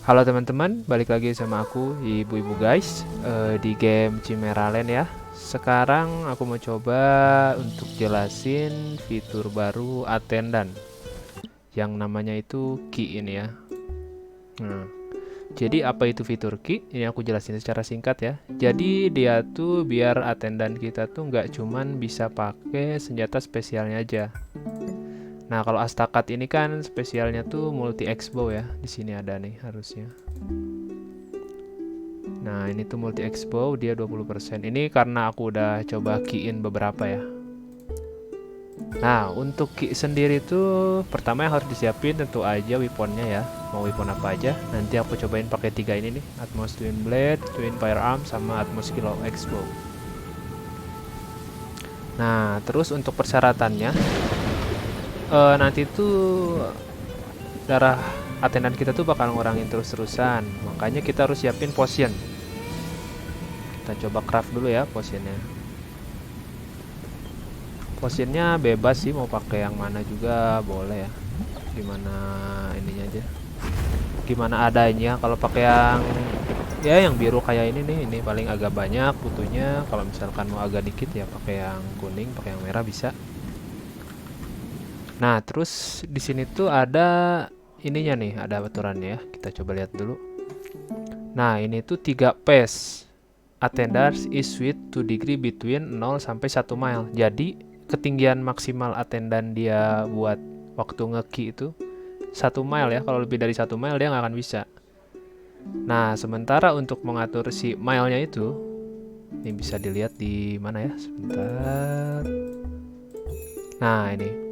Halo teman-teman, balik lagi sama aku, ibu-ibu guys, di game Chimera Land ya. Sekarang aku mau coba untuk jelasin fitur baru attendant yang namanya itu key ini ya. Nah, jadi apa itu fitur key? Ini aku jelasin secara singkat ya. Jadi dia tuh biar attendant kita tuh nggak cuman bisa pakai senjata spesialnya aja. Nah, kalau Astakat ini kan spesialnya tuh multi X-bow ya. Di sini ada nih harusnya. Nah, ini tuh multi X-bow dia 20%. Ini karena aku udah coba key-in beberapa ya. Nah, untuk key sendiri tuh pertama yang harus disiapin tentu aja weaponnya ya. Mau weapon apa aja. Nanti aku cobain pakai 3 ini nih, Atmos Twin Blade, Twin Firearm sama Atmos Kilo X-bow. Nah, terus untuk persyaratannya nanti tuh darah attendant kita tuh bakal ngurangin terus-terusan. Makanya kita harus siapin potion. Kita coba craft dulu ya potionnya. Potionnya bebas sih, mau pakai yang mana juga boleh ya. Gimana ininya aja. Gimana adanya. Kalau pakai yang biru kayak ini nih, ini paling agak banyak butuhnya. Kalau misalkan mau agak dikit ya pakai yang kuning, pakai yang merah bisa. Nah, terus di sini tuh ada ininya nih, ada aturannya ya. Kita coba lihat dulu. Nah, ini tuh 3 pace. Attendance is with 2 degree between 0 sampai 1 mile. Jadi, ketinggian maksimal attendant dia buat waktu nge-key itu 1 mile ya. Kalau lebih dari 1 mile dia nggak akan bisa. Nah, sementara untuk mengatur si mile-nya itu, ini bisa dilihat di mana ya? Sebentar. Nah, ini.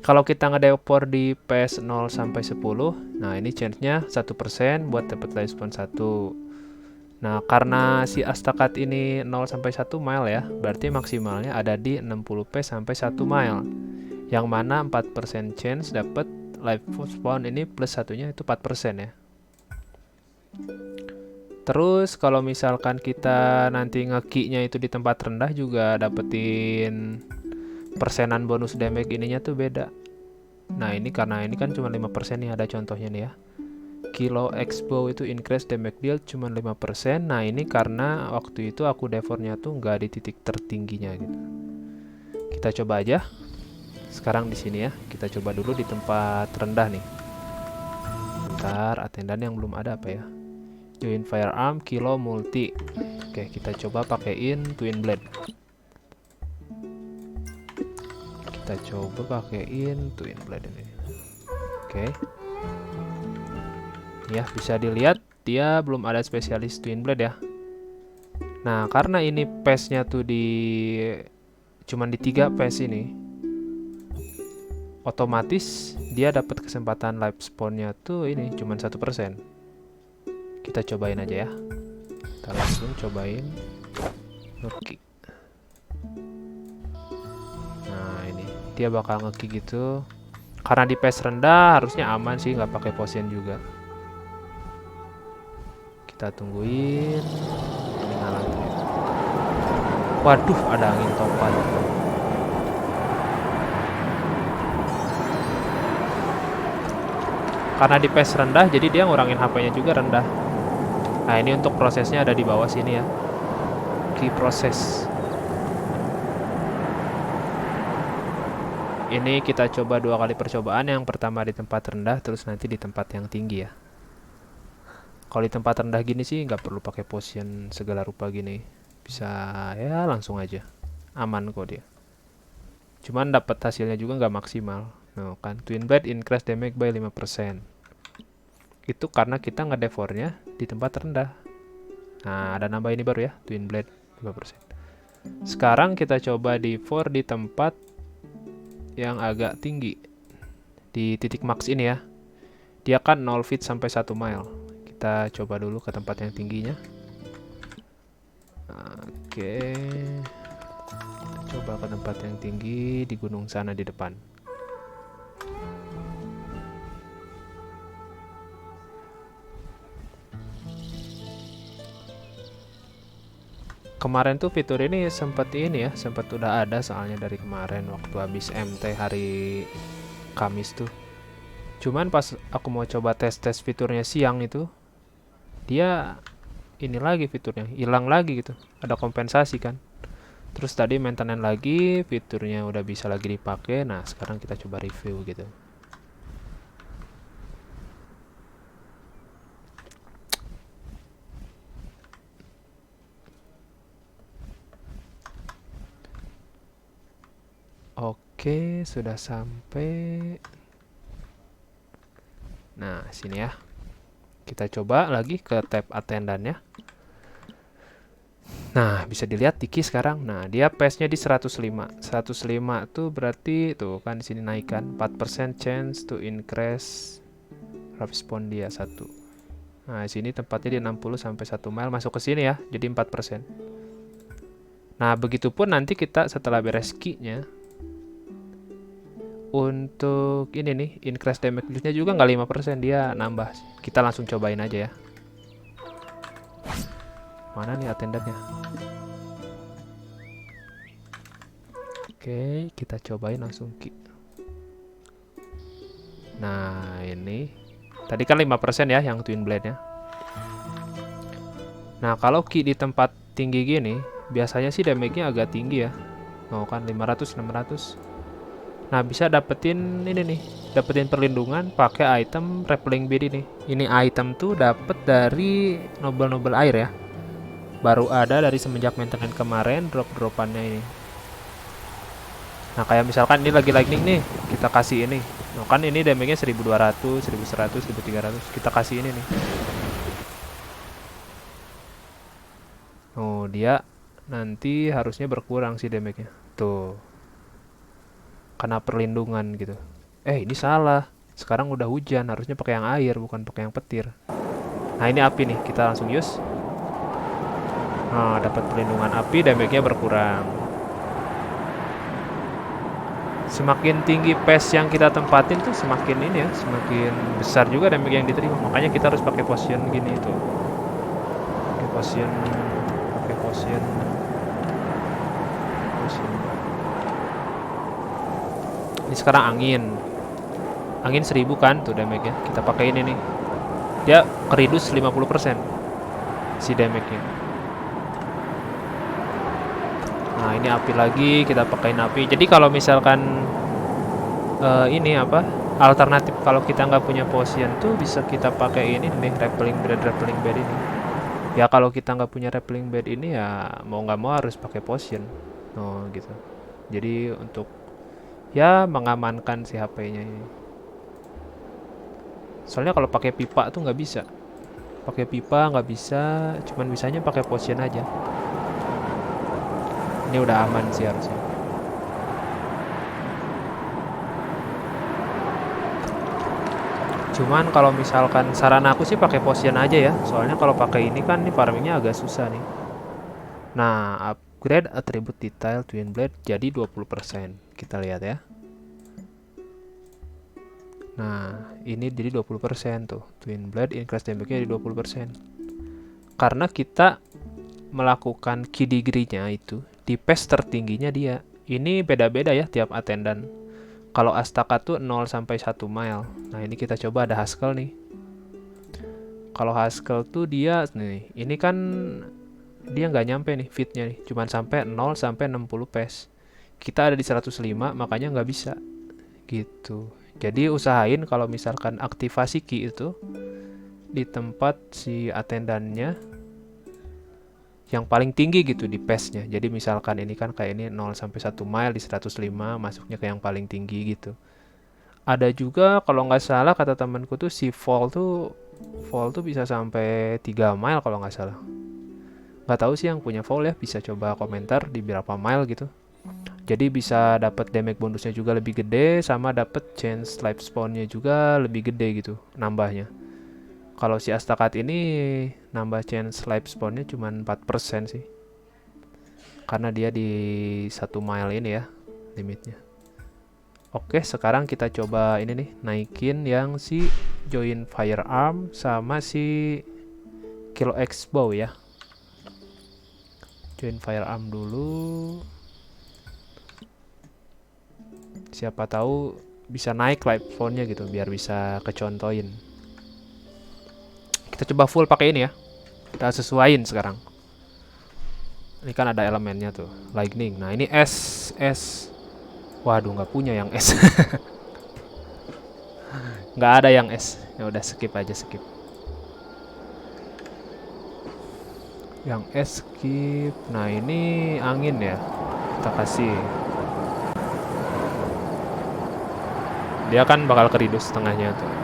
Kalau kita ngedepor di PS 0 sampai 10, nah ini chance-nya 1% buat dapat respawn 1. Nah, karena si Astakat ini 0 sampai 1 mile ya, berarti maksimalnya ada di 60p sampai 1 mile. Yang mana 4% chance dapat live spawn ini plus satunya itu 4% ya. Terus kalau misalkan kita nanti nge-key-nya itu di tempat rendah juga dapetin persenan bonus damage ininya tuh beda. Nah, ini karena ini kan cuma 5% nih, ada contohnya nih ya. Kilo X-bow itu increase damage deal cuma 5%. Nah, ini karena waktu itu aku devornya tuh nggak di titik tertingginya gitu. Kita coba aja. Sekarang di sini ya. Kita coba dulu di tempat rendah nih. Bentar, attendant yang belum ada apa ya? Twin Firearm, Kilo Multi. Oke, kita coba pakaiin Twin Blade. Kita coba pakaiin Twin Blade ini. Oke. Ya, bisa dilihat dia belum ada spesialis Twin Blade ya. Nah, karena ini pace-nya tuh cuman di 3 pace ini, otomatis dia dapat kesempatan live spawn-nya tuh ini cuman 1%. Kita cobain aja ya. Kita langsung cobain nge-kick. Nah, ini dia bakal nge-kick gitu. Karena di pace rendah harusnya aman sih, nggak pakai potion juga. Kita tungguin. Ini nyala dulu. Waduh, ada angin topan. Karena di pace rendah, jadi dia ngurangin HP-nya juga rendah. Nah, ini untuk prosesnya ada di bawah sini ya. Key proses. Ini kita coba 2 kali percobaan. Yang pertama di tempat rendah, terus nanti di tempat yang tinggi ya. Kalau di tempat rendah gini sih nggak perlu pakai potion segala rupa gini. Bisa ya langsung aja. Aman kok dia. Cuman dapat hasilnya juga nggak maksimal. Nah, kan Twin Blade increase damage by 5%. Itu karena kita ngedevornya di tempat rendah. Nah, ada nambah ini baru ya, Twin Blade 5%. Sekarang kita coba di 4 di tempat yang agak tinggi. Di titik max ini ya. Dia kan 0 feet sampai 1 mile. Kita coba dulu ke tempat yang tingginya. Oke. Kita coba ke tempat yang tinggi di gunung sana di depan. Kemarin tuh fitur ini sempat udah ada soalnya dari kemarin waktu habis MT hari Kamis tuh. Cuman pas aku mau coba tes fiturnya siang itu, dia ini lagi fiturnya hilang lagi gitu, ada kompensasi kan. Terus tadi maintenance lagi, fiturnya udah bisa lagi dipakai. Nah, sekarang kita coba review gitu. Oke, sudah sampai. Nah, sini ya. Kita coba lagi ke tab attendant ya. Nah, bisa dilihat Tiki sekarang. Nah, dia pace-nya di 105. 105 tuh berarti tuh kan di sini naikkan 4% chance to increase respon dia 1. Nah, di sini tempatnya di 60 sampai 1 mile masuk ke sini ya. Jadi 4%. Nah, begitupun nanti kita setelah beres key-nya untuk ini nih, increase damage nya juga nggak 5%, dia nambah. Kita langsung cobain aja ya. Mana nih attendantnya? Oke, kita cobain langsung ki. Nah, ini. Tadi kan 5% ya yang twin blade-nya. Nah, kalau ki di tempat tinggi gini, biasanya sih damage-nya agak tinggi ya. Oh kan 500, 600. Nah, bisa dapetin ini nih. Dapetin perlindungan pakai item Rappelling Bead ini. Ini item tuh dapet dari Noble air ya. Baru ada dari semenjak maintenance kemarin drop-dropannya ini. Nah, kayak misalkan ini lagi lightning nih, kita kasih ini. Nah, kan ini damage-nya 1200, 1100, 1300. Kita kasih ini nih. Oh, dia nanti harusnya berkurang sih damage-nya. Tuh. Karena perlindungan gitu. Ini salah. Sekarang udah hujan, harusnya pakai yang air bukan pakai yang petir. Nah, ini api nih, kita langsung use. Nah, dapat perlindungan api, damage-nya berkurang. Semakin tinggi pace yang kita tempatin tuh semakin ini ya, semakin besar juga damage yang diterima. Makanya kita harus pakai potion gini tuh. Pakai potion. Ini sekarang angin. Angin 1000 kan tuh damage-nya. Kita pakai ini nih. Dia keridus 50% si damage-nya. Nah, ini api lagi, kita pakein api. Jadi kalau misalkan ini apa? Alternatif kalau kita nggak punya potion tuh bisa kita pakai ini nih, Rappelling Bed ini. Ya kalau kita nggak punya Rappelling Bed ini ya mau nggak mau harus pakai potion. Oh gitu. Jadi untuk ya mengamankan si HP-nya ini. Soalnya kalau pakai pipa tuh nggak bisa. Pakai pipa nggak bisa, cuman bisanya pakai potion aja. Ini udah aman sih harusnya. Cuman kalau misalkan saran aku sih pakai potion aja ya. Soalnya kalau pakai ini kan nih farmingnya agak susah nih. Nah, upgrade atribut detail Twin Blade jadi 20%. Kita lihat ya. Nah, ini jadi 20% tuh. Twin Blade increase damage-nya jadi 20%. Karena kita melakukan key degree-nya itu di pace tertingginya dia. Ini beda-beda ya tiap attendant. Kalau Astaka tuh 0 sampai 1 mile. Nah, ini kita coba ada Haskell nih. Kalau Haskell tuh dia nih, ini kan dia nggak nyampe nih fitnya nih, cuman sampai 0 sampai 60 pace. Kita ada di 105, makanya nggak bisa gitu. Jadi usahain kalau misalkan aktivasi key itu di tempat si attendantnya yang paling tinggi gitu di pace-nya. Jadi misalkan ini kan kayak ini 0 sampai 1 mile di 105, masuknya ke yang paling tinggi gitu. Ada juga kalau nggak salah kata temanku tuh si fall tuh bisa sampai 3 mile kalau nggak salah. Nggak tahu sih yang punya fall ya, bisa coba komentar di berapa mile gitu. Jadi bisa dapat damage bonusnya juga lebih gede, sama dapat chance life spawnnya juga lebih gede gitu nambahnya. Kalau si Astakat ini nambah chance life spawnnya cuma 4% sih. Karena dia di 1 mile ini ya limitnya. Oke, sekarang kita coba ini nih, naikin yang si join firearm sama si kilo X bow ya. Join firearm dulu. Siapa tahu bisa naik life spawnnya gitu biar bisa kecontoin. Kita Kita coba full pakai ini ya. Kita sesuaiin sekarang. Ini kan ada elemennya tuh, lightning. Nah ini S. Waduh, nggak punya yang S. Nggak ada yang S. Ya udah skip aja, skip. Yang S skip. Nah ini angin ya. Kita kasih. Dia kan bakal keridus setengahnya tuh.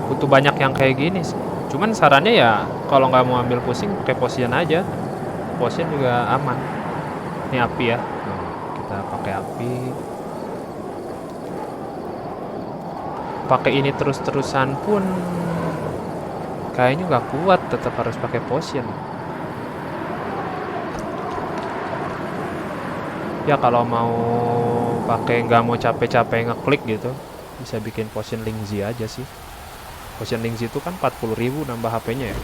Butuh banyak yang kayak gini sih. Cuman sarannya ya kalau nggak mau ambil pusing pakai potion aja. Potion juga aman. Ini api ya. Nah, kita pakai api. Pakai ini terus-terusan pun kayaknya nggak kuat. Tetap harus pakai potion. Ya kalau mau pakai nggak mau capek-capek ngeklik gitu, bisa bikin potion Lingzi aja sih. Potion Lingzi itu kan 40.000 nambah HP-nya ya.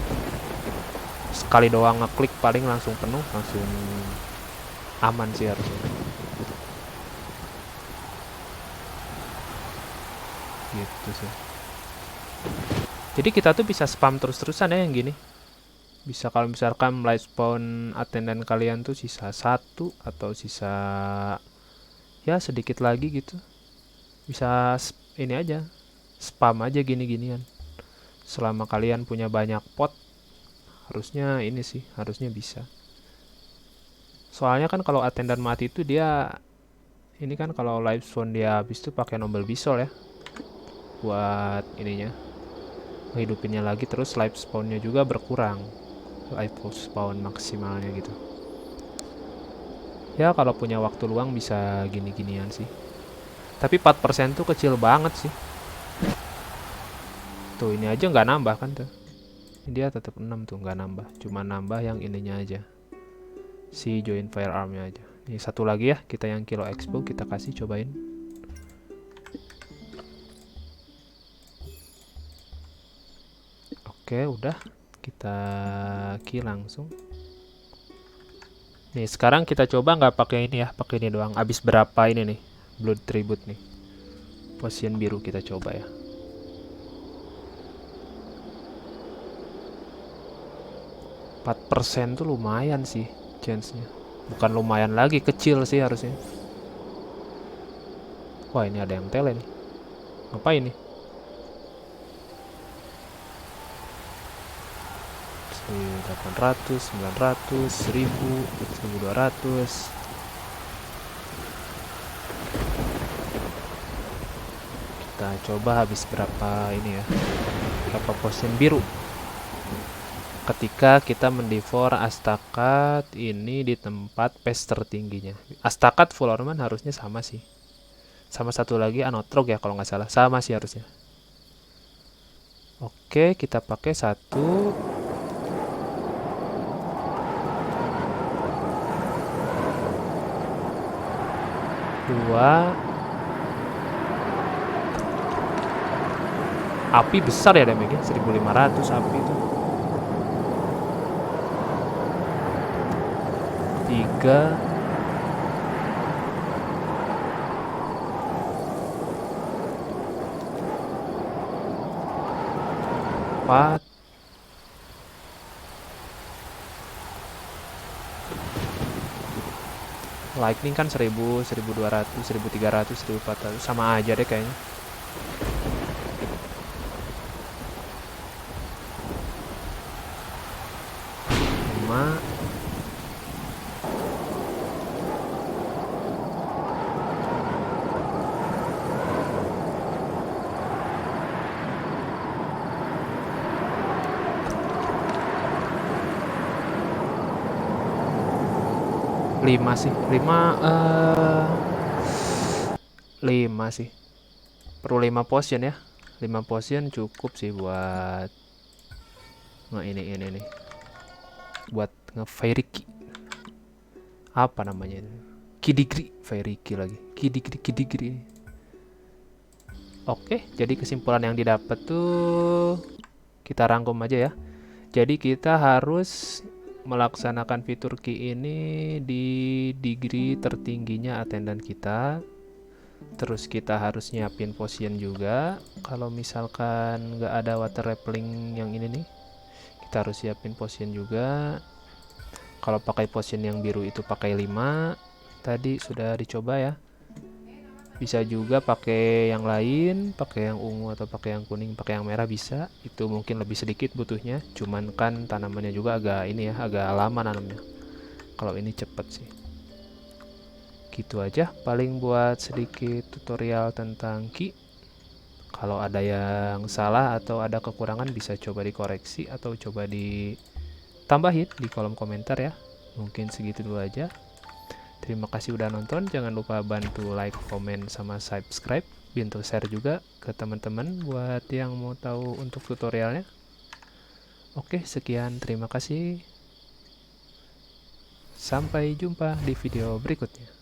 Sekali doang ngeklik paling langsung penuh, langsung aman sih harusnya. Gitu sih. Jadi kita tuh bisa spam terus-terusan ya yang gini. Bisa kalau misalkan light spawn attendant kalian tuh sisa 1 atau sisa ya sedikit lagi gitu. Bisa ini aja. Spam aja gini-ginian. Selama kalian punya banyak pot, harusnya ini sih, harusnya bisa. Soalnya kan kalau attendant mati itu dia ini kan kalau live spawn dia habis itu pakai Noble Bisol ya. Buat ininya. Menghidupinnya lagi terus live spawnnya juga berkurang. Live spawn maksimalnya gitu. Ya kalau punya waktu luang bisa gini-ginian sih. Tapi 4% tuh kecil banget sih. Tuh ini aja nggak nambah kan tuh. Dia tetap 6 tuh nggak nambah. Cuma nambah yang ininya aja. Si join firearmnya aja. Ini satu lagi ya, kita yang kilo expo kita kasih cobain. Oke, udah. Kita kill langsung. Nih, sekarang kita coba nggak pakai ini ya, pakai ini doang. Abis berapa ini nih? Blood tribute nih. Potion biru kita coba ya. %4 tuh lumayan sih chance-nya. Bukan lumayan lagi, kecil sih harusnya. Wah, ini ada yang tele nih. Ngapain nih? 800, 900, 1000, 1200. Kita coba habis berapa ini ya. Berapa potion biru. Ketika kita mendevor Astakat ini di tempat pace tertingginya. Astakat full ornament harusnya sama sih. Sama satu lagi Anotrog ya kalau nggak salah. Sama sih harusnya. Oke, kita pakai 1. 2. Api besar ya damage-nya, 1500 api itu. 3. 4. Lightning kan 1000, 1200, 1300, 1400 sama aja deh kayaknya. 5. 5 sih. 5 sih. Perlu 5 potion ya. 5 potion cukup sih buat ini nih. Buat nge-Fairy apa namanya ini? Kidigri, Fairy lagi. Kidigri. Oke, jadi kesimpulan yang didapat tuh kita rangkum aja ya. Jadi kita harus melaksanakan fitur key ini di degree tertingginya attendant kita. Terus kita harus nyiapin potion juga. Kalau misalkan nggak ada water repelling yang ini nih, kita harus siapin potion juga. Kalau pakai potion yang biru itu pakai 5. Tadi sudah dicoba ya. Bisa juga pakai yang lain, pakai yang ungu atau pakai yang kuning, pakai yang merah bisa. Itu mungkin lebih sedikit butuhnya. Cuman kan tanamannya juga agak ini ya, agak lama nanamnya. Kalau ini cepet sih. Gitu aja paling buat sedikit tutorial tentang Ki. Kalau ada yang salah atau ada kekurangan bisa coba dikoreksi atau coba ditambahin di kolom komentar ya. Mungkin segitu dulu aja. Terima kasih udah nonton. Jangan lupa bantu like, komen, sama subscribe. Bantu share juga ke teman-teman buat yang mau tahu untuk tutorialnya. Oke, sekian. Terima kasih. Sampai jumpa di video berikutnya.